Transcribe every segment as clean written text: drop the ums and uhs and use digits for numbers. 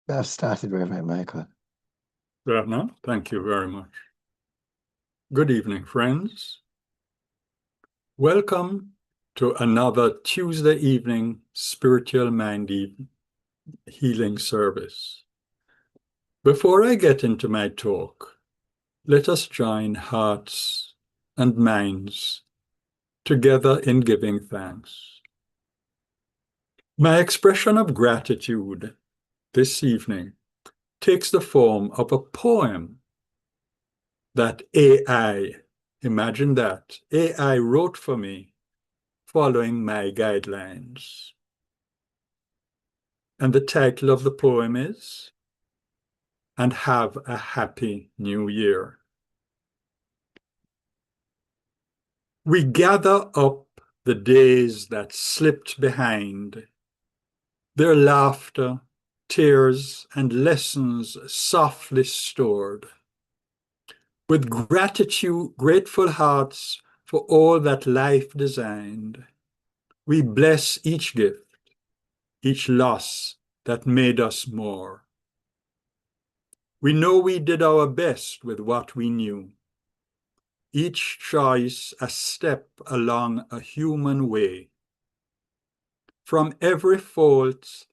I've started, Reverend Michael. Bernard, thank you very much. Good evening, friends. Welcome to another Tuesday evening spiritual mind healing service. Before I get into my talk, let us join hearts and minds together in giving thanks. My expression of gratitude this evening takes the form of a poem that AI, imagine that, AI wrote for me following my guidelines. And the title of the poem is, "And Have a Happy New Year." We gather up the days that slipped behind, their laughter, tears, and lessons softly stored. With grateful hearts for all that life designed, we bless each gift, each loss that made us more. We know we did our best with what we knew, each choice a step along a human way. From every fault,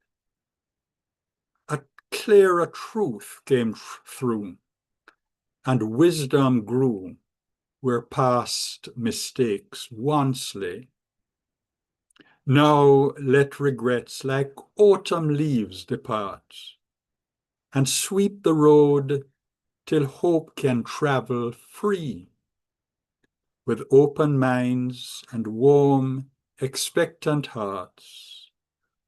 a clearer truth came through, and wisdom grew where past mistakes once lay. Now let regrets like autumn leaves depart, and sweep the road till hope can travel free. With open minds and warm, expectant hearts,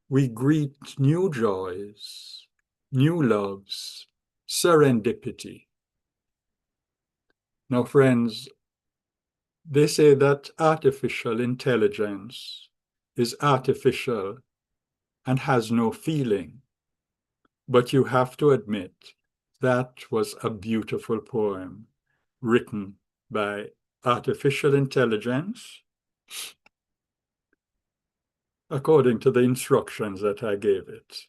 we greet new joys, new loves, serendipity. Now, friends, they say that artificial intelligence is artificial and has no feeling. But you have to admit that was a beautiful poem written by artificial intelligence according to the instructions that I gave it.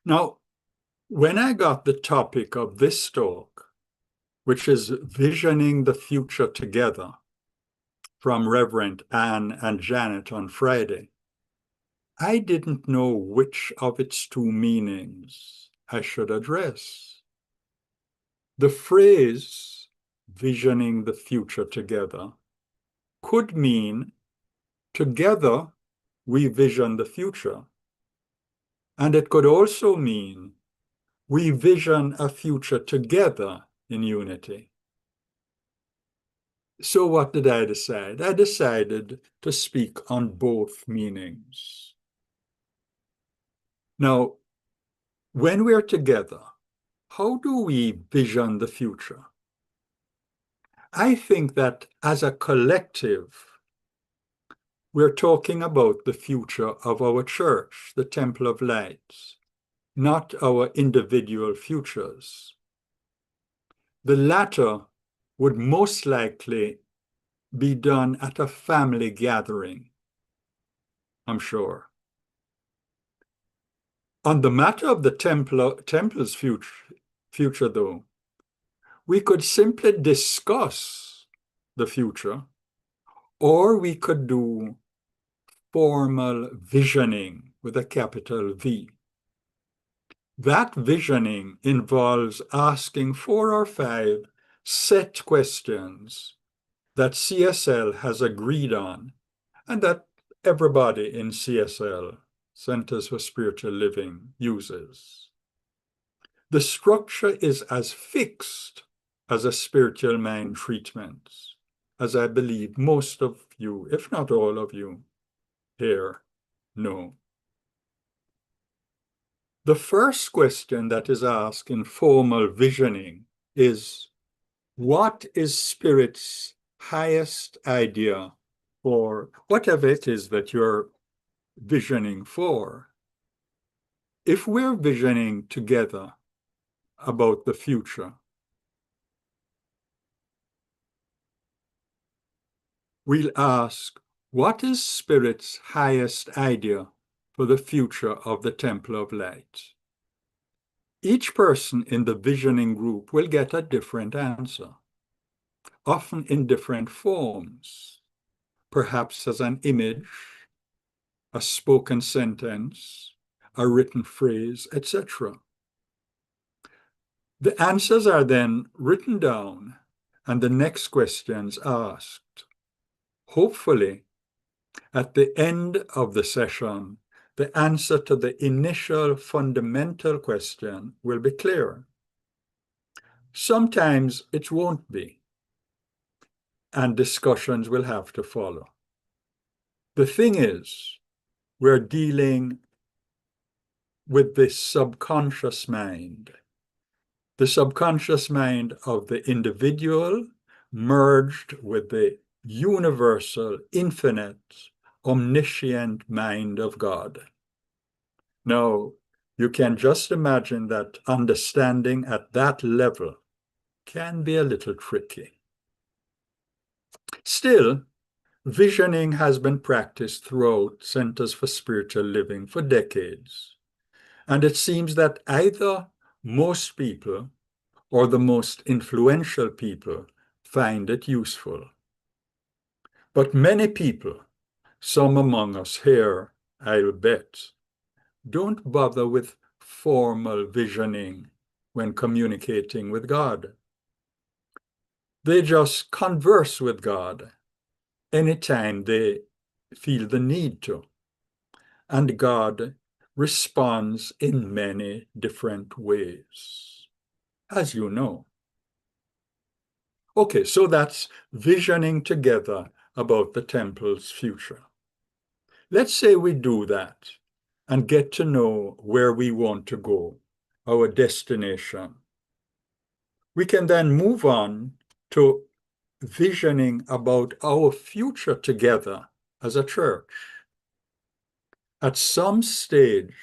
Now, when I got the topic of this talk, which is visioning the future together, from Reverend Anne and Janet on Friday, I didn't know which of its two meanings I should address. The phrase visioning the future together could mean together we vision the future. And it could also mean we vision a future together in unity. So what did I decide? I decided to speak on both meanings. Now, when we're together, how do we vision the future? I think that as a collective, we're talking about the future of our church, the Temple of Lights, not our individual futures. The latter would most likely be done at a family gathering, I'm sure. On the matter of the temple's future, though, we could simply discuss the future, or we could do formal visioning with a capital V. That visioning involves asking 4 or 5 set questions that CSL has agreed on and that everybody in CSL, Centers for Spiritual Living, uses. The structure is as fixed as a spiritual mind treatment, as I believe most of you, if not all of you, here know. The first question that is asked in formal visioning is, what is Spirit's highest idea for whatever it is that you're visioning for? If we're visioning together about the future, we'll ask, what is Spirit's highest idea for the future of the Temple of Light. Each person in the visioning group will get a different answer, often in different forms, perhaps as an image, a spoken sentence, a written phrase, etc. The answers are then written down and the next questions asked. Hopefully, at the end of the session, the answer to the initial fundamental question will be clear. Sometimes it won't be, and discussions will have to follow. The thing is, we're dealing with this subconscious mind, the subconscious mind of the individual merged with the universal, infinite, omniscient mind of God. Now, you can just imagine that understanding at that level can be a little tricky. Still, visioning has been practiced throughout Centers for Spiritual Living for decades. And it seems that either most people or the most influential people find it useful. But many people, some among us here, I'll bet, don't bother with formal visioning when communicating with God. They just converse with God anytime they feel the need to. And God responds in many different ways, as you know. Okay, so that's visioning together about the temple's future. Let's say we do that and get to know where we want to go, our destination. We can then move on to visioning about our future together as a church. At some stage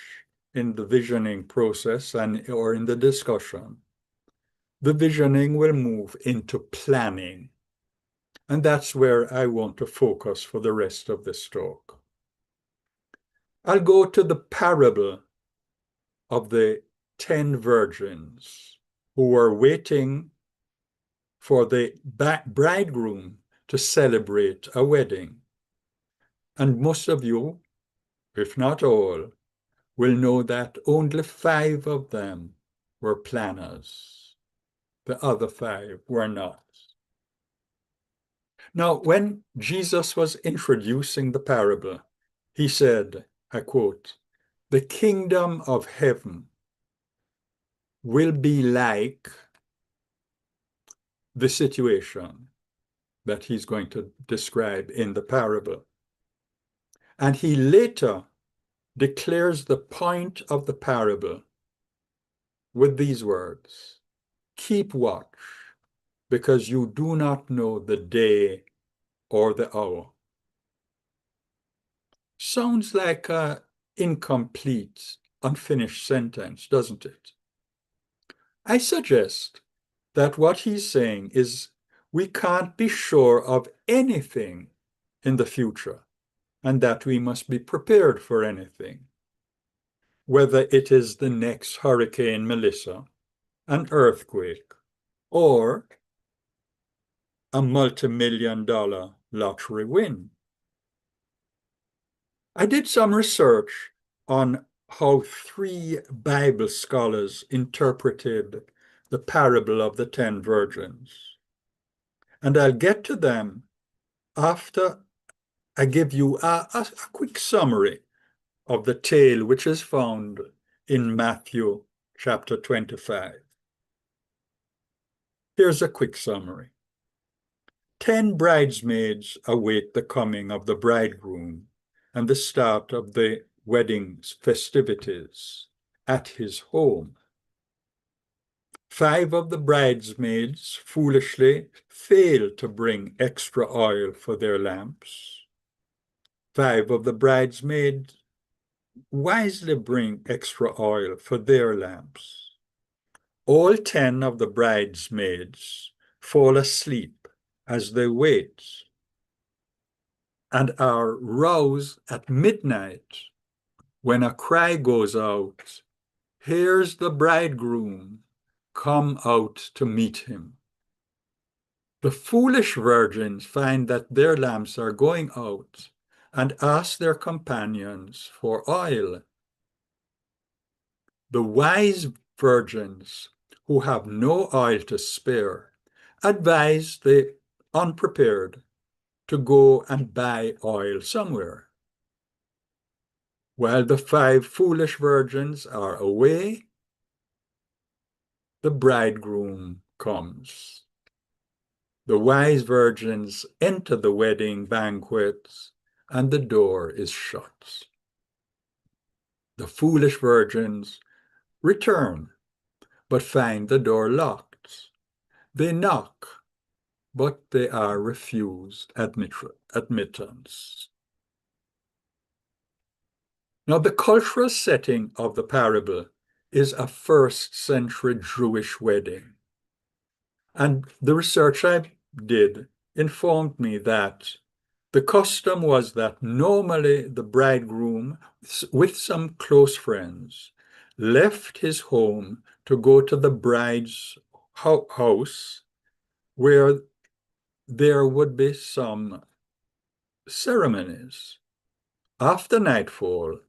in the visioning process or in the discussion, the visioning will move into planning. And that's where I want to focus for the rest of this talk. I'll go to the parable of the 10 virgins who were waiting for the bridegroom to celebrate a wedding. And most of you, if not all, will know that only 5 of them were planners. The other 5 were not. Now, when Jesus was introducing the parable, he said, I quote, "The kingdom of heaven will be like," the situation that he's going to describe in the parable. And he later declares the point of the parable with these words, "Keep watch, because you do not know the day or the hour." Sounds like an incomplete, unfinished sentence, doesn't it? I suggest that what he's saying is we can't be sure of anything in the future, and that we must be prepared for anything, whether it is the next Hurricane Melissa, an earthquake, or a multi-million-dollar lottery win. I did some research on how 3 Bible scholars interpreted the parable of the 10 virgins. And I'll get to them after I give you a quick summary of the tale which is found in Matthew chapter 25. Here's a quick summary. 10 bridesmaids await the coming of the bridegroom and the start of the wedding festivities at his home. 5 of the bridesmaids foolishly fail to bring extra oil for their lamps. 5 of the bridesmaids wisely bring extra oil for their lamps. All 10 of the bridesmaids fall asleep as they wait and are roused at midnight when a cry goes out, "Here's the bridegroom, come out to meet him." The foolish virgins find that their lamps are going out and ask their companions for oil. The wise virgins, who have no oil to spare, advise the unprepared to go and buy oil somewhere. While the 5 foolish virgins are away, the bridegroom comes. The wise virgins enter the wedding banquet, and the door is shut. The foolish virgins return, but find the door locked. They knock, but they are refused admittance. Now, the cultural setting of the parable is a first-century Jewish wedding. And the research I did informed me that the custom was that normally the bridegroom, with some close friends, left his home to go to the bride's house, where there would be some ceremonies. After nightfall,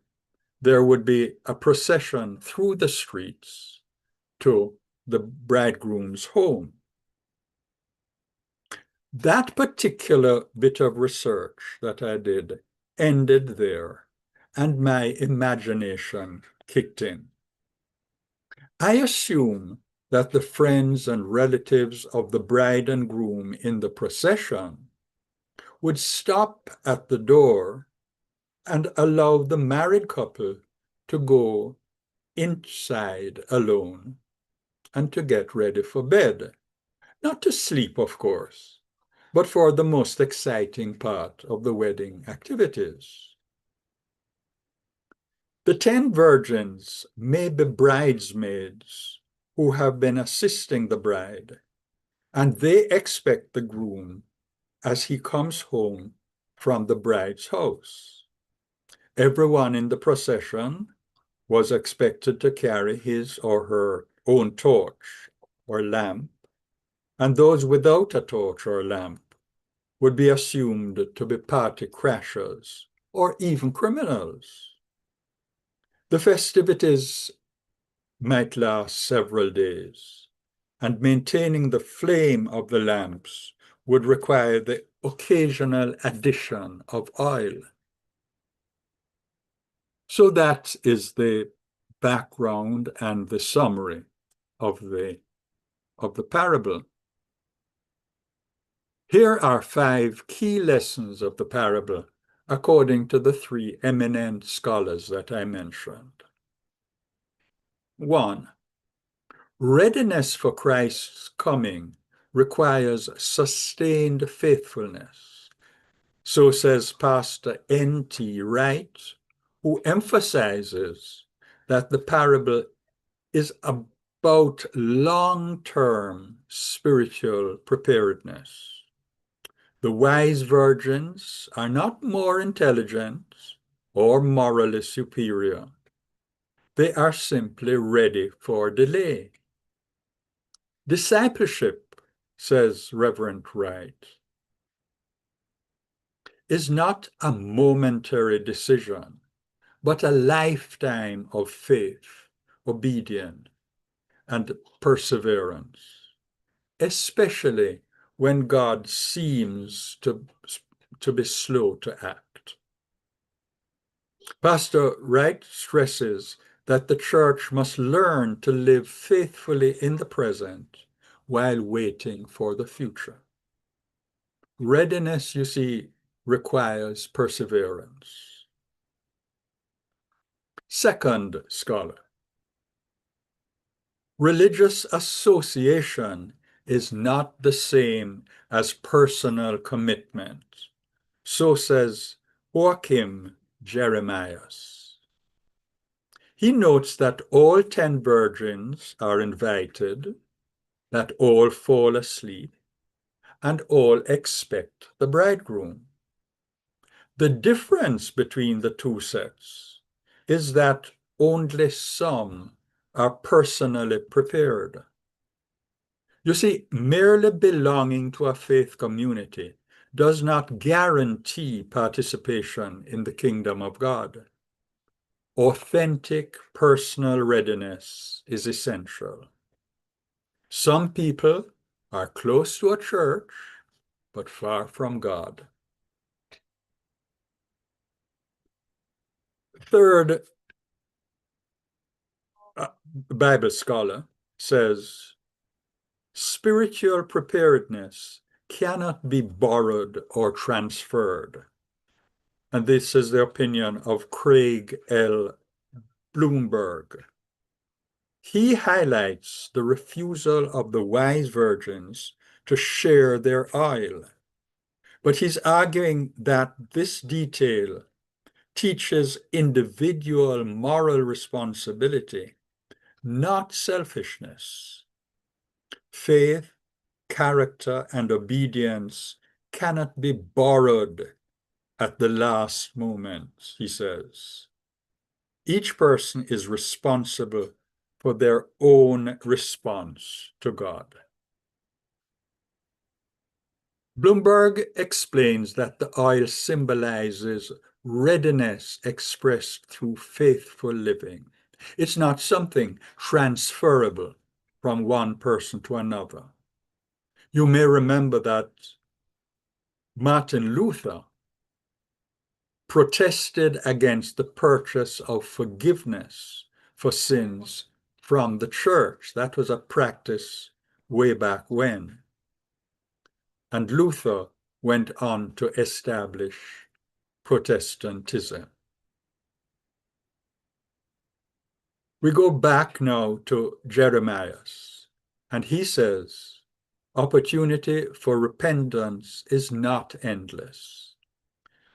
there would be a procession through the streets to the bridegroom's home. That particular bit of research that I did ended there, and my imagination kicked in. I assume that the friends and relatives of the bride and groom in the procession would stop at the door and allow the married couple to go inside alone and to get ready for bed. Not to sleep, of course, but for the most exciting part of the wedding activities. The 10 virgins may be bridesmaids who have been assisting the bride, and they expect the groom as he comes home from the bride's house. Everyone in the procession was expected to carry his or her own torch or lamp, and those without a torch or lamp would be assumed to be party crashers or even criminals. The festivities might last several days, and maintaining the flame of the lamps would require the occasional addition of oil. So that is the background and the summary of the parable. Here are 5 key lessons of the parable, according to the 3 eminent scholars that I mentioned. 1. Readiness for Christ's coming requires sustained faithfulness. So says Pastor N.T. Wright, who emphasizes that the parable is about long-term spiritual preparedness. The wise virgins are not more intelligent or morally superior. They are simply ready for delay. Discipleship, says Reverend Wright, is not a momentary decision, but a lifetime of faith, obedience, and perseverance, especially when God seems to be slow to act. Pastor Wright stresses that the church must learn to live faithfully in the present while waiting for the future. Readiness, you see, requires perseverance. Second scholar, religious association is not the same as personal commitment. So says Joachim Jeremias. He notes that all 10 virgins are invited, that all fall asleep, and all expect the bridegroom. The difference between the 2 sets is that only some are personally prepared. You see, merely belonging to a faith community does not guarantee participation in the kingdom of God. Authentic personal readiness is essential. Some people are close to a church, but far from God. Third, Bible scholar says, spiritual preparedness cannot be borrowed or transferred. And this is the opinion of Craig L. Bloomberg. He highlights the refusal of the wise virgins to share their oil. But he's arguing that this detail teaches individual moral responsibility, not selfishness. Faith, character, and obedience cannot be borrowed at the last moment, he says. Each person is responsible for their own response to God. Bloomberg explains that the oil symbolizes readiness expressed through faithful living. It's not something transferable from one person to another. You may remember that Martin Luther protested against the purchase of forgiveness for sins from the church. That was a practice way back when. And Luther went on to establish Protestantism. We go back now to Jeremiah, and he says, opportunity for repentance is not endless.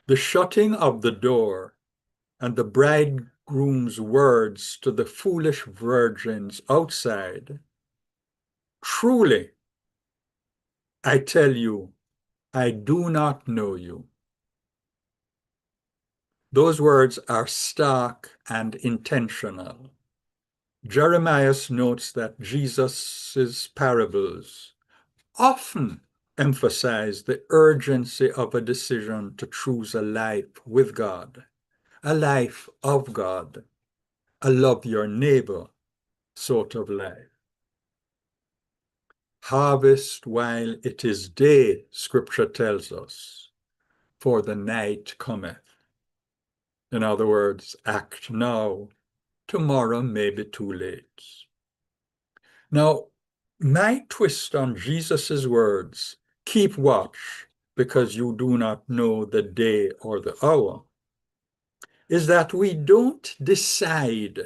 The shutting of the door and the bridegroom's words to the foolish virgins outside, truly, I tell you, I do not know you. Those words are stark and intentional. Jeremiah notes that Jesus' parables often emphasize the urgency of a decision to choose a life with God, a life of God, a love your neighbor sort of life. Harvest while it is day, Scripture tells us, for the night cometh. In other words, act now. Tomorrow may be too late. Now, my twist on Jesus' words, keep watch because you do not know the day or the hour, is that we don't decide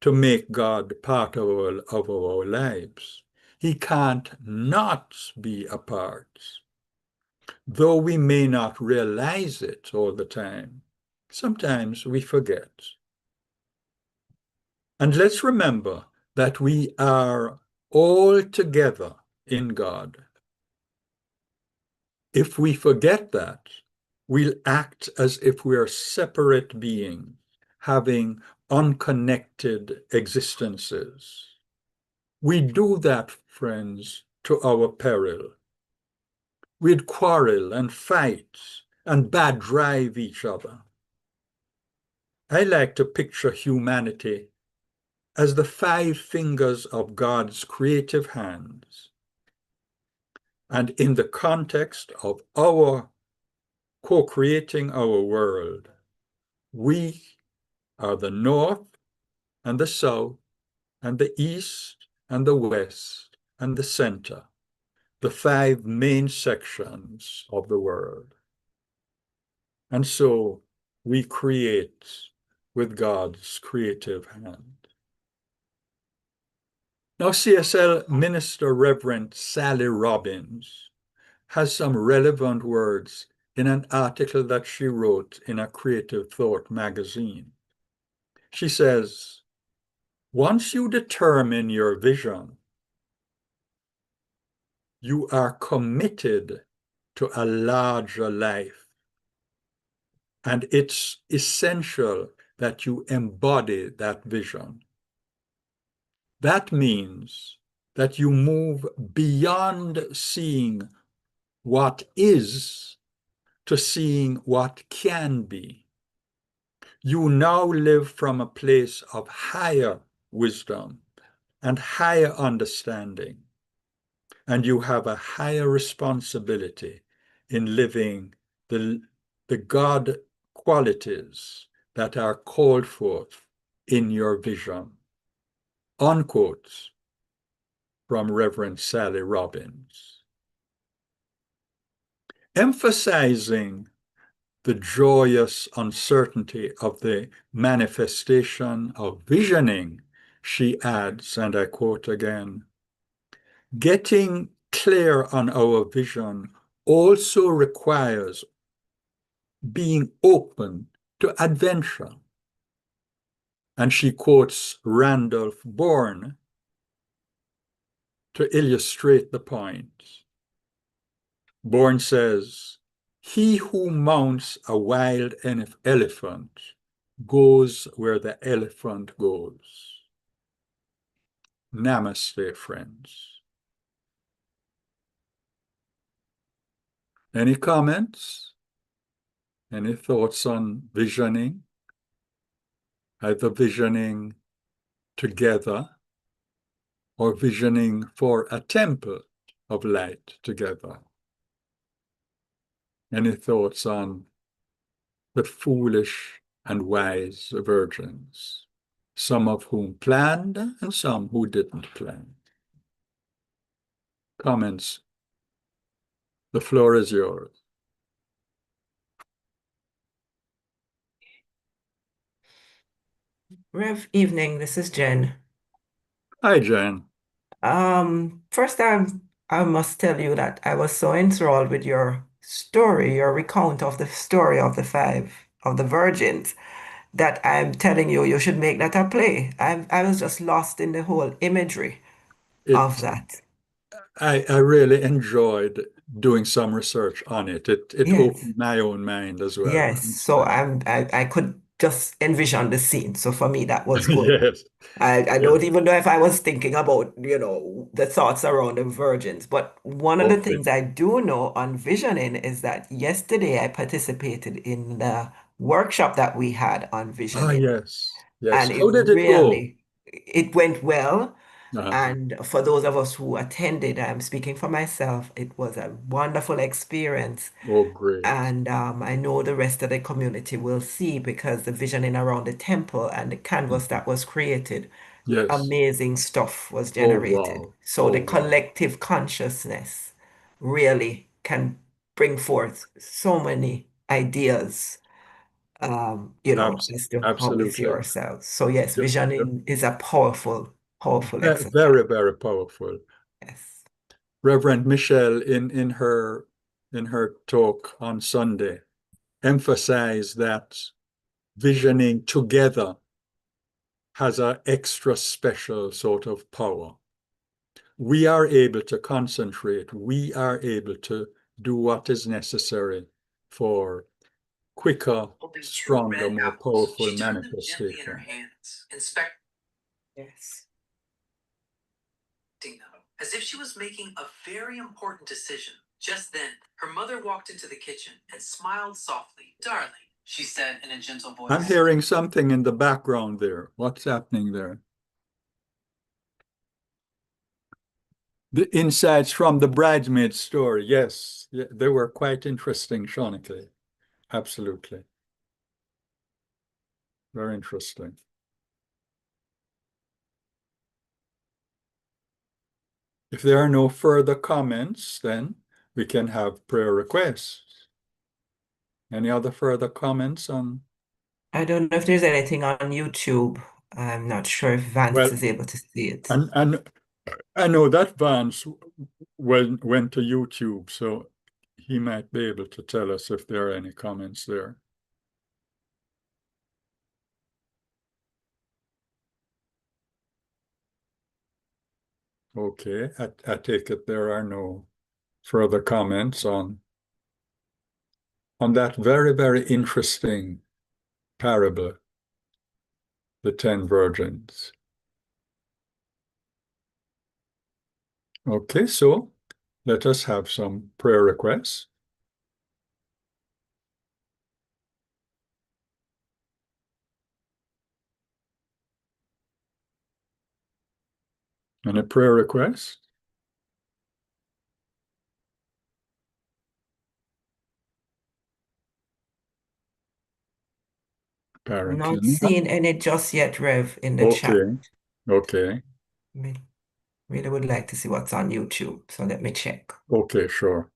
to make God part of our lives. He can't not be a part, though we may not realize it all the time. Sometimes we forget. And let's remember that we are all together in God. If we forget that, we'll act as if we are separate beings, having unconnected existences. We do that, friends, to our peril. We'd quarrel and fight and bad drive each other. I like to picture humanity as the 5 fingers of God's creative hands. And in the context of our co-creating our world, we are the north and the south and the east and the west and the center, the 5 main sections of the world. And so we create with God's creative hand. Now, CSL Minister Reverend Sally Robbins has some relevant words in an article that she wrote in a Creative Thought magazine. She says, once you determine your vision, you are committed to a larger life. And it's essential that you embody that vision. That means that you move beyond seeing what is to seeing what can be. You now live from a place of higher wisdom and higher understanding, and you have a higher responsibility in living the God qualities that are called forth in your vision. Unquote from Reverend Sally Robbins. Emphasizing the joyous uncertainty of the manifestation of visioning, she adds, and I quote again, getting clear on our vision also requires being open to adventure. And she quotes Randolph Bourne to illustrate the point. Bourne says, he who mounts a wild elephant goes where the elephant goes. Namaste, friends. Any comments? Any thoughts on visioning? Either visioning together or visioning for a temple of light together? Any thoughts on the foolish and wise virgins, some of whom planned and some who didn't plan? Comments? The floor is yours. Rev, evening. This is Jen. Hi, Jen. First, I must tell you that I was so enthralled with your story, your recount of the story of the five of the virgins, that I'm telling you, you should make that a play. I was just lost in the whole imagery of It, that. I really enjoyed doing some research on it. It Yes. opened my own mind as well. Yes, so I could just envision the scene. So for me, that was good. Yes, I yes, don't even know if I was thinking about, the thoughts around the virgins. But one of the okay. things I do know on visioning is that yesterday I participated in the workshop that we had on Ah, visioning, yes, yes. and How did it go? it went well. Uh, And for those of us who attended, I'm speaking for myself, it was a wonderful experience. oh, great. And I know the rest of the community will see because the visioning around the temple and the canvas that was created, Yes. amazing stuff was Oh, generated. wow. So Oh, the wow. collective consciousness really can bring forth so many ideas, Abs as to how we see Absolutely. ourselves. So yes, Ju- visioning is a powerful, powerful exercise. Very, very powerful. Yes. Reverend Michelle, in her talk on Sunday, emphasized that visioning together has an extra special sort of power. We are able to concentrate. We are able to do what is necessary for quicker, Holding two stronger, red more apples, powerful she turned them gently in her manifestation. hands, inspecting Yes. them as if she was making a very important decision. Just then, her mother walked into the kitchen and smiled softly. Darling, she said in a gentle I'm voice. hearing something in the background there. What's happening there? The insights from the bridesmaid story. Yes, they were quite interesting, Shawnee. Absolutely. Very interesting. If there are no further comments, then we can have prayer requests. Any other further comments on? I don't know if there's anything on YouTube. I'm not sure if Vance Well, is able to see it. and I know that Vance went to YouTube, so he might be able to tell us if there are any comments there. Okay, I take it there are no further comments on that very, very interesting parable the 10 virgins. Okay, so let us have some prayer requests. And a prayer request? Apparently Not seeing any just yet, Rev, in the chat. Okay. Really would like to see what's on YouTube, so let me check. Okay, sure.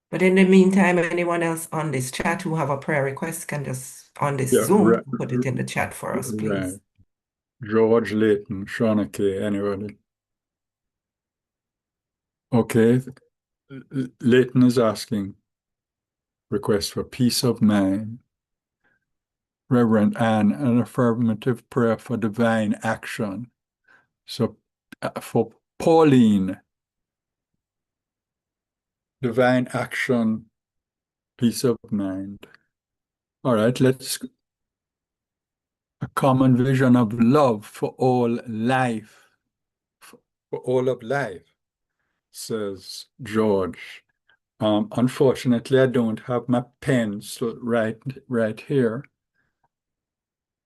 But in the meantime, anyone else on this chat who have a prayer request can just, on this Zoom, put it in the chat for us, please. Right. George, Layton, Shawnee, anybody? Okay. Layton is asking, request for peace of mind. Reverend Anne, an affirmative prayer for divine action. So for Pauline, divine action, peace of mind. All right, let's a common vision of love for all life, for all of life, says George. Unfortunately, I don't have my pen so right here.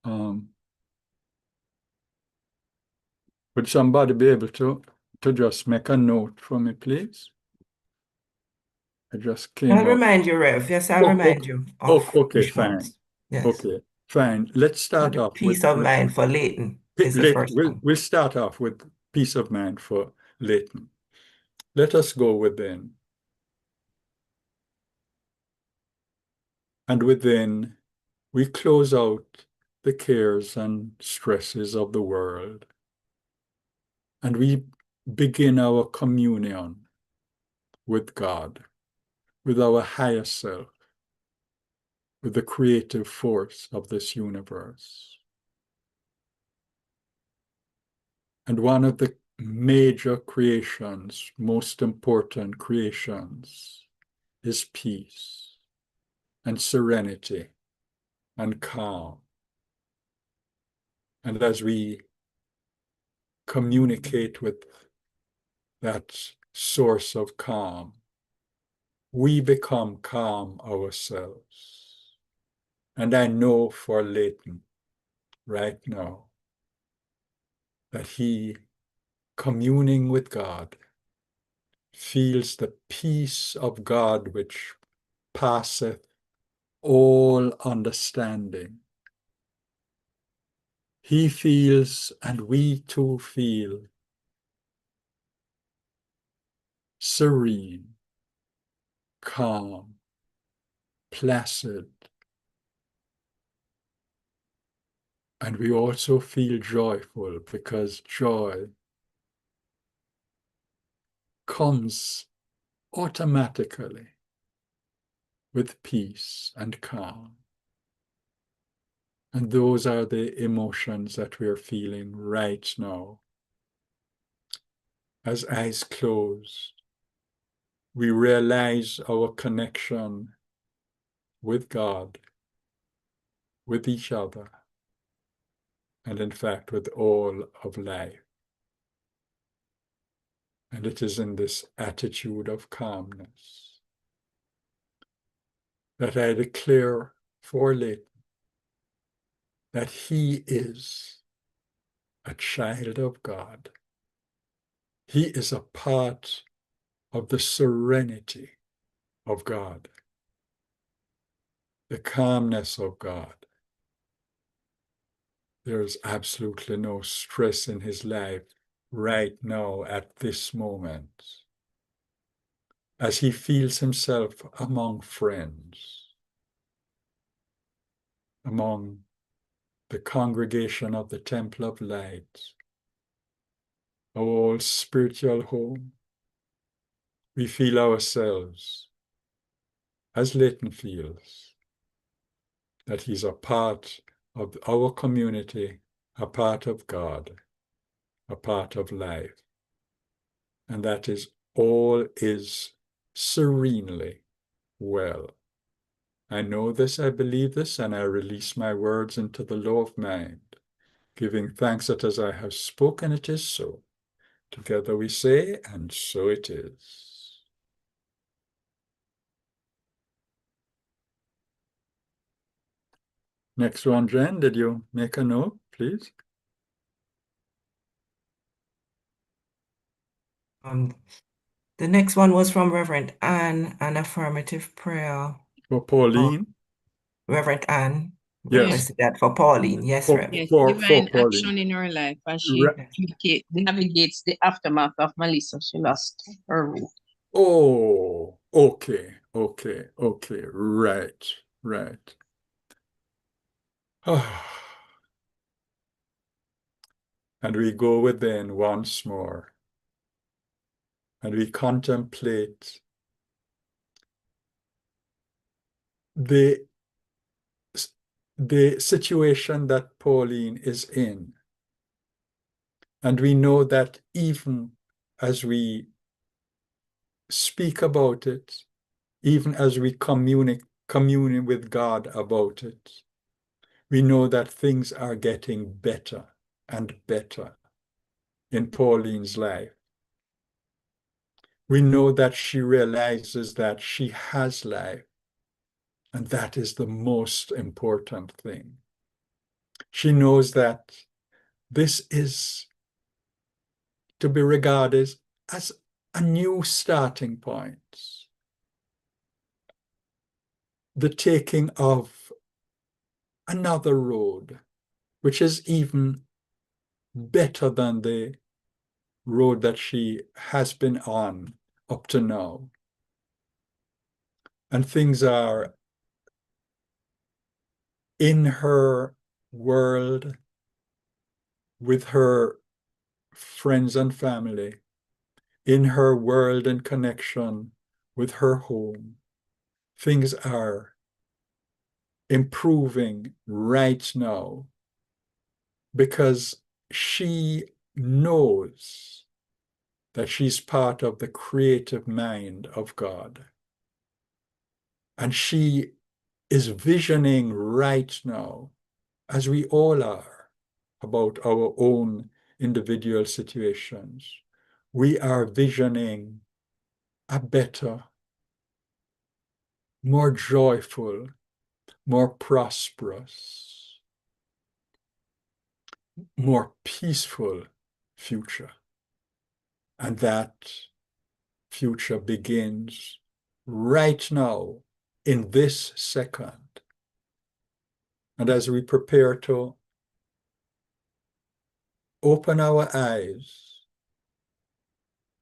Would somebody be able to just make a note for me, please? I just came I'll up. remind you, Rev. Yes, I'll remind you of Okay, which fine. ones. Yes. Okay, fine. Let's start off with peace of mind for Layton is the first one. We'll start off with peace of mind for Layton. Let us go within. And within, we close out the cares and stresses of the world. And we begin our communion with God, with our higher self, with the creative force of this universe. And one of the major creations, most important creations, is peace and serenity and calm. And as we communicate with that source of calm, we become calm ourselves. And I know for Layton right now that he, communing with God, feels the peace of God which passeth all understanding. He feels, and we too feel, serene, calm, placid. And we also feel joyful because joy comes automatically with peace and calm. And those are the emotions that we're feeling right now. As eyes close, we realize our connection with God, with each other, and in fact with all of life. And it is in this attitude of calmness that I declare for Layton that he is a child of God. He is a part of the serenity of God, the calmness of God. There is absolutely no stress in his life right now at this moment, as he feels himself among friends, among the congregation of the Temple of Light, our old spiritual home. We feel ourselves, as Layton feels, that he's a part of our community, a part of God, a part of life. and that is all is serenely well. I know this, I believe this, and I release my words into the law of mind, giving thanks that as I have spoken, it is so. Together we say, and so it is. Next one, Jen, did you make a note, please? The next one was from Reverend Anne, an affirmative prayer. For Pauline? Reverend Anne Yes. requested that for Pauline. Yes, For, Reverend. Yes, for divine Pauline. action in her life as she navigates the aftermath of Melissa. She lost her roof. Oh, okay, right. And we go within once more, and we contemplate the situation that Pauline is in. And we know that even as we speak about it, even as we commune with God about it, we know that things are getting better and better in Pauline's life. We know that she realizes that she has life, and that is the most important thing. She knows that this is to be regarded as a new starting point, the taking of another road, which is even better than the road that she has been on up to now. And things are in her world with her friends and family, in her world and connection with her home. Things are improving right now because she knows that she's part of the creative mind of God. And she is visioning right now, as we all are, about our own individual situations. We are visioning a better, more joyful, more prosperous, more peaceful future. And that future begins right now, in this second. And as we prepare to open our eyes,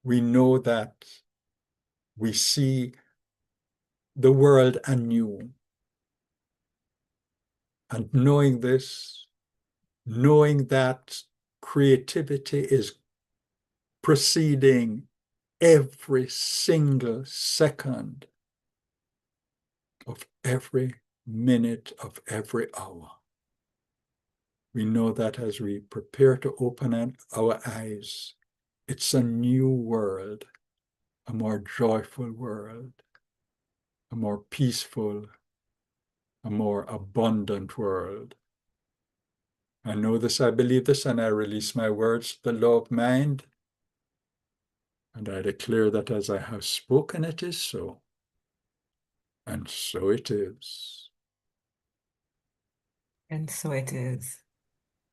we know that we see the world anew. And knowing this, knowing that creativity is proceeding every single second of every minute of every hour. We know that as we prepare to open our eyes, it's a new world, a more joyful world, a more peaceful, a more abundant world. I know this, I believe this, and I release my words to the law of mind. And I declare that as I have spoken, it is so. And so it is. And so it is.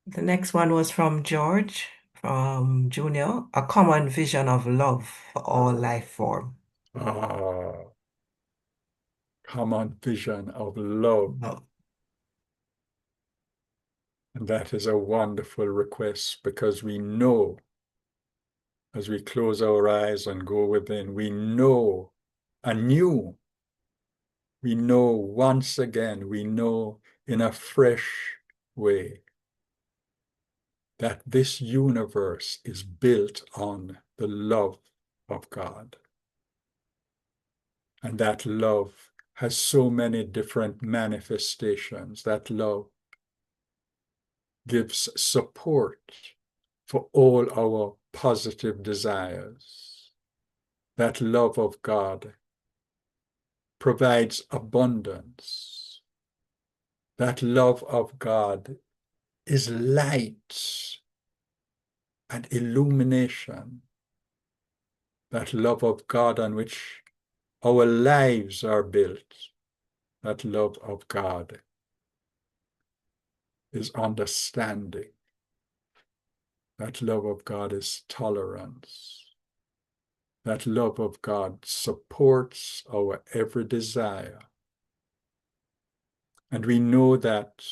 The next one was from George, from Junior, a common vision of love for all life form. Common vision of love. Love. And that is a wonderful request because we know, as we close our eyes and go within, we know anew. We know once again, we know in a fresh way that this universe is built on the love of God. And that love has so many different manifestations. That love gives support for all our positive desires. that love of God provides abundance. That love of God is light and illumination. That love of God on which our lives are built, that love of God is understanding. That love of God is tolerance. That love of God supports our every desire. And we know that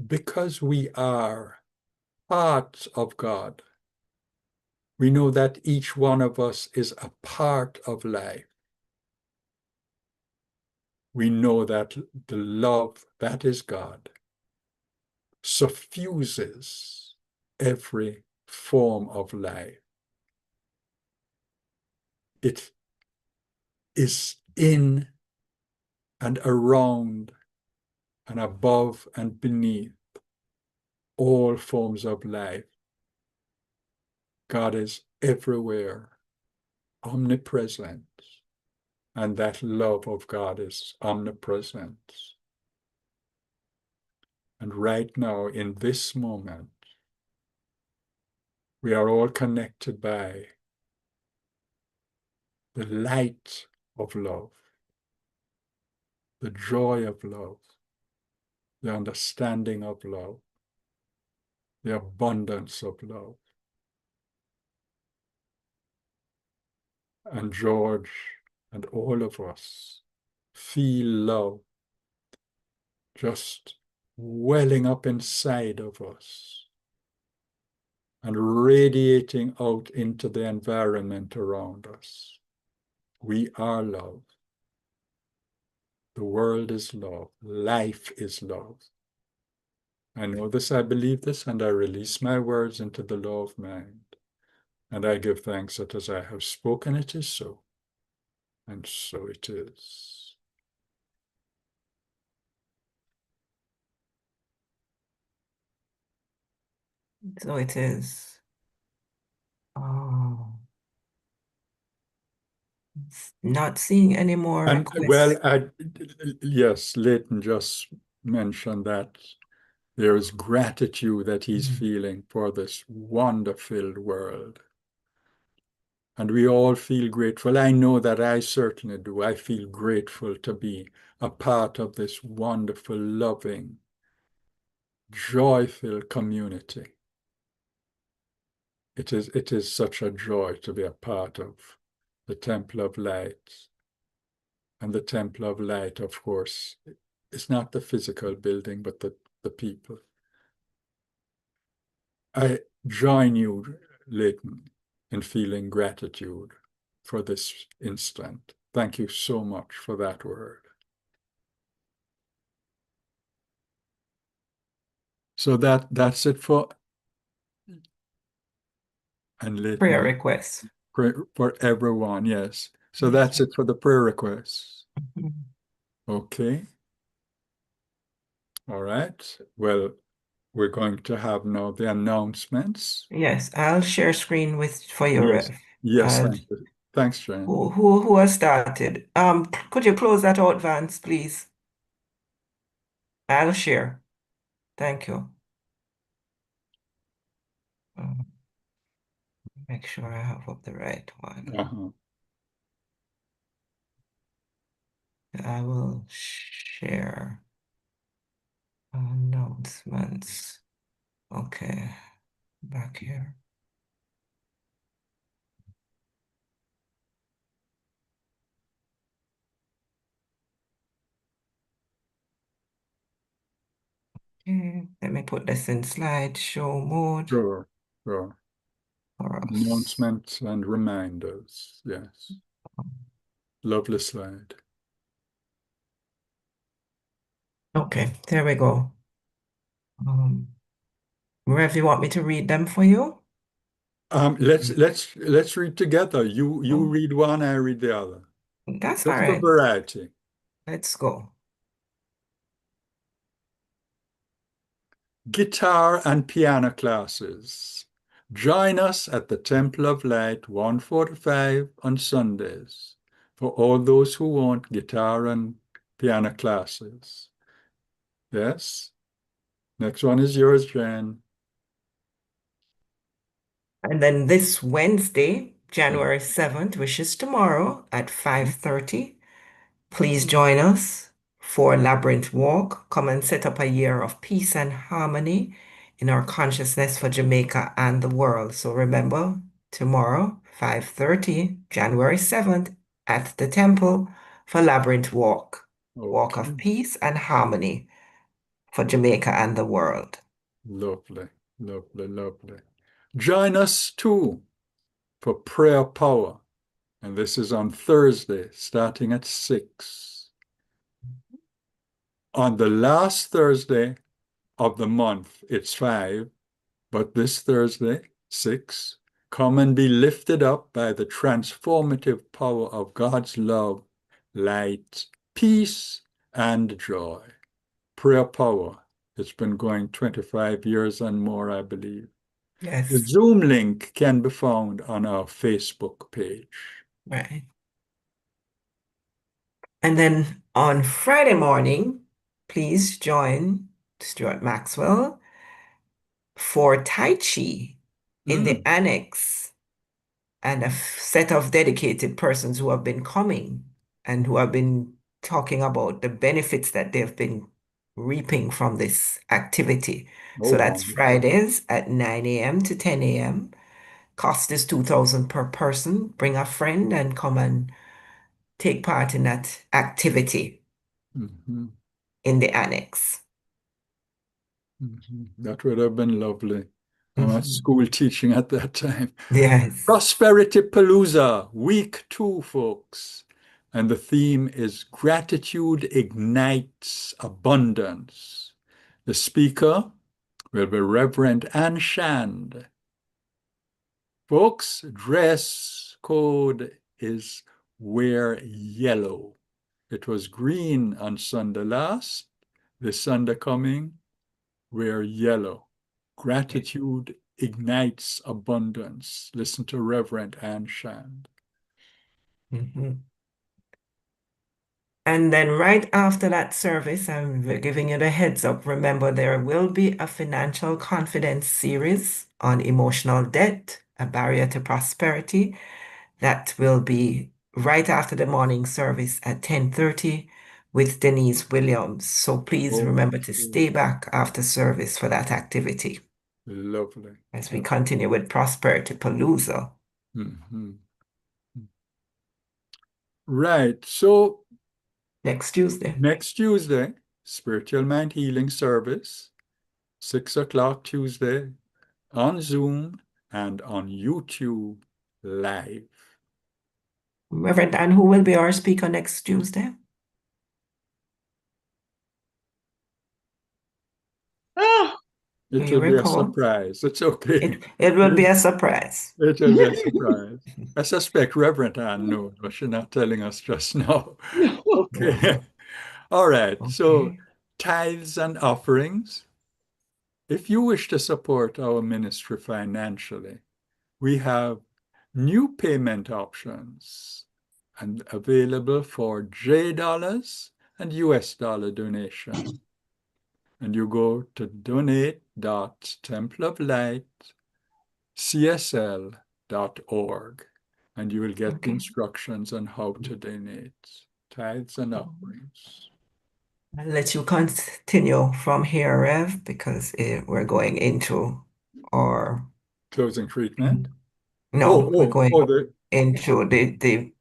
because we are part of God, we know that each one of us is a part of life. We know that the love that is God suffuses every form of life. It is in and around and above and beneath all forms of life. God is everywhere, omnipresent, and that love of God is omnipresent. And right now, in this moment, we are all connected by the light of love, the joy of love, the understanding of love, the abundance of love. And George and all of us feel love just welling up inside of us and radiating out into the environment around us. We are love. The world is love. Life is love. I know this, I believe this, and I release my words into the law of mind. And I give thanks that as I have spoken, it is so. And so it is. So it is. Oh, not seeing any more And requests. well, yes, Leighton just mentioned that there is gratitude that he's feeling for this wonder-filled world. And we all feel grateful. I know that I certainly do. I feel grateful to be a part of this wonderful, loving, joy-filled community. It is such a joy to be a part of the Temple of Light. And the Temple of Light, of course, is not the physical building, but the people. I join you, Leighton, in feeling gratitude for this instant. Thank you so much for that word. So that's it for and Leighton, Prayer requests. for everyone, yes. So that's it for the prayer requests. Okay. All right. Well, we're going to have now the announcements. Yes, I'll share screen for you, Yes. Rev. Yes, thank you. Thanks, Jane. Who has started? Could you close that out, Vance, please? I'll share. Thank you. Make sure I have up the right one. I will share announcements. Okay, back here. Okay, let me put this in slideshow mode. Sure. For us. Announcements and reminders. Yes. Lovely slide. Okay, there we go. Rev, you want me to read them for you? Let's read together. You read one, I read the other. That's all Just for right. variety. Let's go. Guitar and piano classes. Join us at the Temple of Light, 145 on Sundays, for all those who want guitar and piano classes. Yes? Next one is yours, Jen. And then this Wednesday, January 7th, which is tomorrow at 5:30, please join us for Labyrinth Walk. Come and set up a year of peace and harmony in our consciousness for Jamaica and the world. So remember, tomorrow, 5:30, January 7th, at the temple for Labyrinth Walk. Walk of Okay. peace and harmony for Jamaica and the world. Lovely, lovely, lovely. Join us too for prayer power. And this is on Thursday, starting at 6. On the last Thursday of the month, it's 5, but this Thursday, 6, come and be lifted up by the transformative power of God's love, light, peace, and joy. Prayer power. It's been going 25 years and more, I believe. Yes. The Zoom link can be found on our Facebook page. Right. And then on Friday morning, please join Stuart Maxwell for Tai Chi in the annex, and a set of dedicated persons who have been coming and who have been talking about the benefits that they've been reaping from this activity. Oh, So that's wonderful. Fridays at 9 a.m. to 10 a.m. Cost is $2,000 per person. Bring a friend and come and take part in that activity Mhm, in the annex. mhm. That would have been lovely. I'm at school teaching at that time. Yes. Prosperity Palooza, week 2, folks. And the theme is Gratitude Ignites Abundance. The speaker will be Reverend Ann Shand. Folks, dress code is wear yellow. It was green on Sunday last. This Sunday coming, wear yellow. Gratitude ignites abundance. Listen to Reverend Ann Shand. Mhm. And then right after that service, I'm giving you the heads up. Remember, there will be a financial confidence series on emotional debt, a barrier to prosperity. That will be right after the morning service at 10:30 with Denise Williams. So please remember to stay back after service for that activity Lovely. as we continue with Prosperity Palooza. Mhm. Right. So Next Tuesday. next Tuesday, Spiritual Mind Healing Service, 6 o'clock Tuesday, on Zoom and on YouTube live. Reverend Ann, who will be our speaker next Tuesday? Oh, It Do you will be a recall? surprise. It's okay. It will be a surprise. It will be a surprise. I suspect Reverend Ann knows, but she's not telling us just now. no. Okay. All right. So Okay. tithes and offerings. If you wish to support our ministry financially, we have new payment options and available for J dollars and US dollar donation. And you go to donate.templeoflightcsl.org and you will get the instructions on how to donate tithes and offerings. I'll let you continue from here, Rev, because we're going into our Closing treatment. no, we're going The into the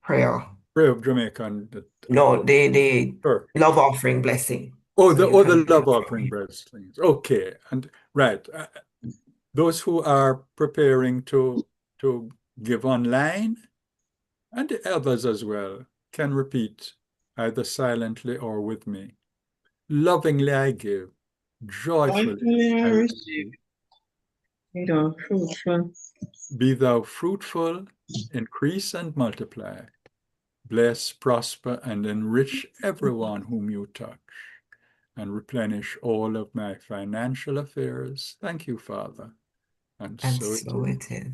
prayer. Prayer of Jamaica. And No, the sure. love offering blessing. Oh, So the you can love offering blessings. Okay, and right, those who are preparing to give online, and the others as well, can repeat either silently or with me. Lovingly I give, joyfully I receive. Be thou fruitful. Be thou fruitful, increase and multiply. Bless, prosper, and enrich everyone whom you touch, and replenish all of my financial affairs. Thank you, Father. And And so so it is. it is.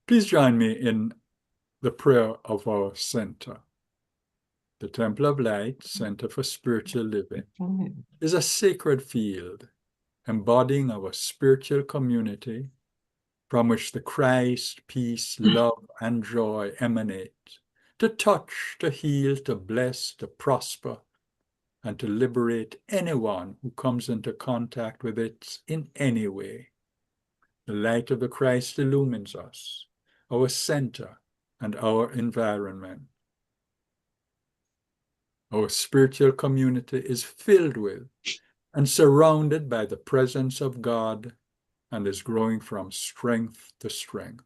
Please join me in the prayer of our center. The Temple of Light, Center for Spiritual Living, is a sacred field embodying our spiritual community from which the Christ, peace, love, and joy emanate, to touch, to heal, to bless, to prosper, and to liberate anyone who comes into contact with it in any way. The light of the Christ illumines us, our center, and our environment. Our spiritual community is filled with and surrounded by the presence of God and is growing from strength to strength.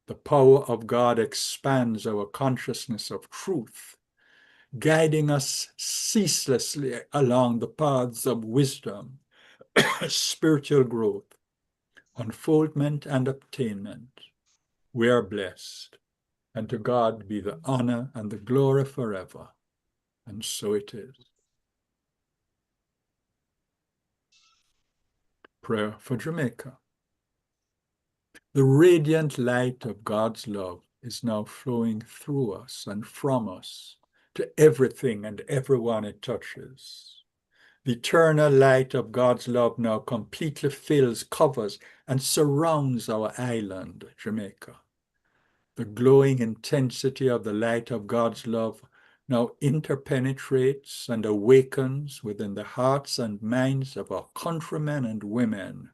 The power of God expands our consciousness of truth, guiding us ceaselessly along the paths of wisdom, spiritual growth, unfoldment, and attainment. We are blessed, and to God be the honor and the glory forever. And so it is. Prayer for Jamaica. The radiant light of God's love is now flowing through us and from us to everything and everyone it touches. The eternal light of God's love now completely fills, covers, and surrounds our island, Jamaica. The glowing intensity of the light of God's love now interpenetrates and awakens within the hearts and minds of our countrymen and women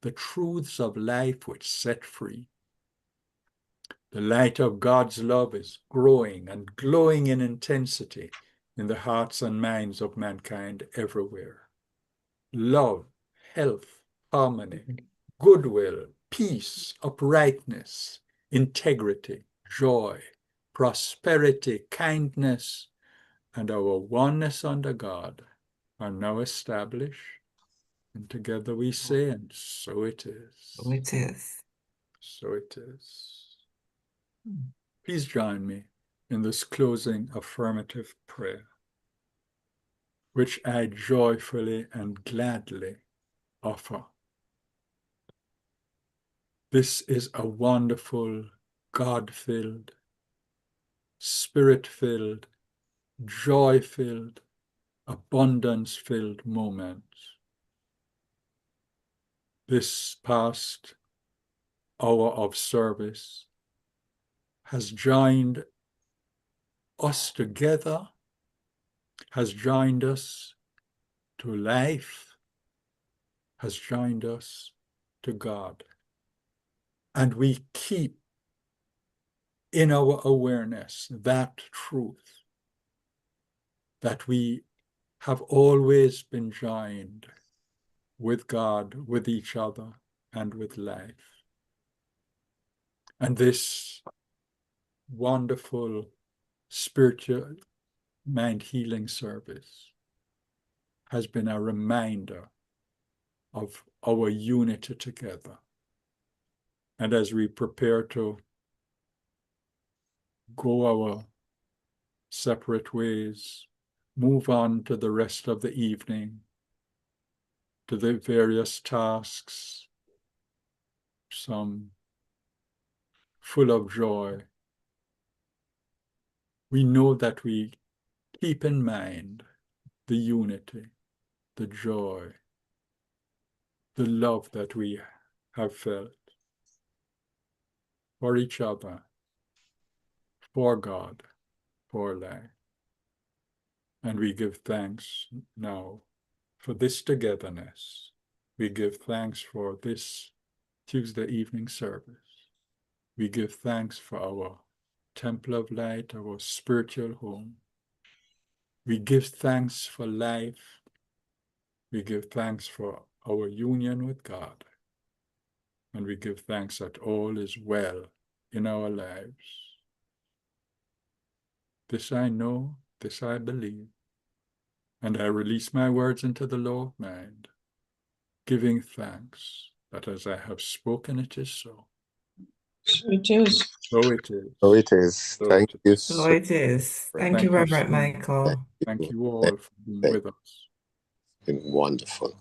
the truths of life which set free. The light of God's love is growing and glowing in intensity in the hearts and minds of mankind everywhere. Love, health, harmony, goodwill, peace, uprightness, integrity, joy, prosperity, kindness, and our oneness under God are now established. And together we say, and so it is. So it is. So it is. Please join me in this closing affirmative prayer, which I joyfully and gladly offer. This is a wonderful, God-filled, Spirit-filled, joy-filled, abundance-filled moment. This past hour of service has joined us together, has joined us to life, has joined us to God. And we keep in our awareness that truth, that we have always been joined with God, with each other, and with life. And this wonderful spiritual mind healing service has been a reminder of our unity together. And as we prepare to go our separate ways, move on to the rest of the evening, to the various tasks, some full of joy, we know that we keep in mind the unity, the joy, the love that we have felt for each other, for God, for life. And we give thanks now for this togetherness. We give thanks for this Tuesday evening service. We give thanks for our Temple of Light, our spiritual home. We give thanks for life. We give thanks for our union with God. And we give thanks that all is well in our lives. This I know, this I believe. And I release my words into the law of mind, giving thanks that as I have spoken, it is so. So it is. So it is. So it is. So Thank it you is. So so it is. Thank you, Thank you Reverend so much. Michael. Thank you all for being with us. been wonderful.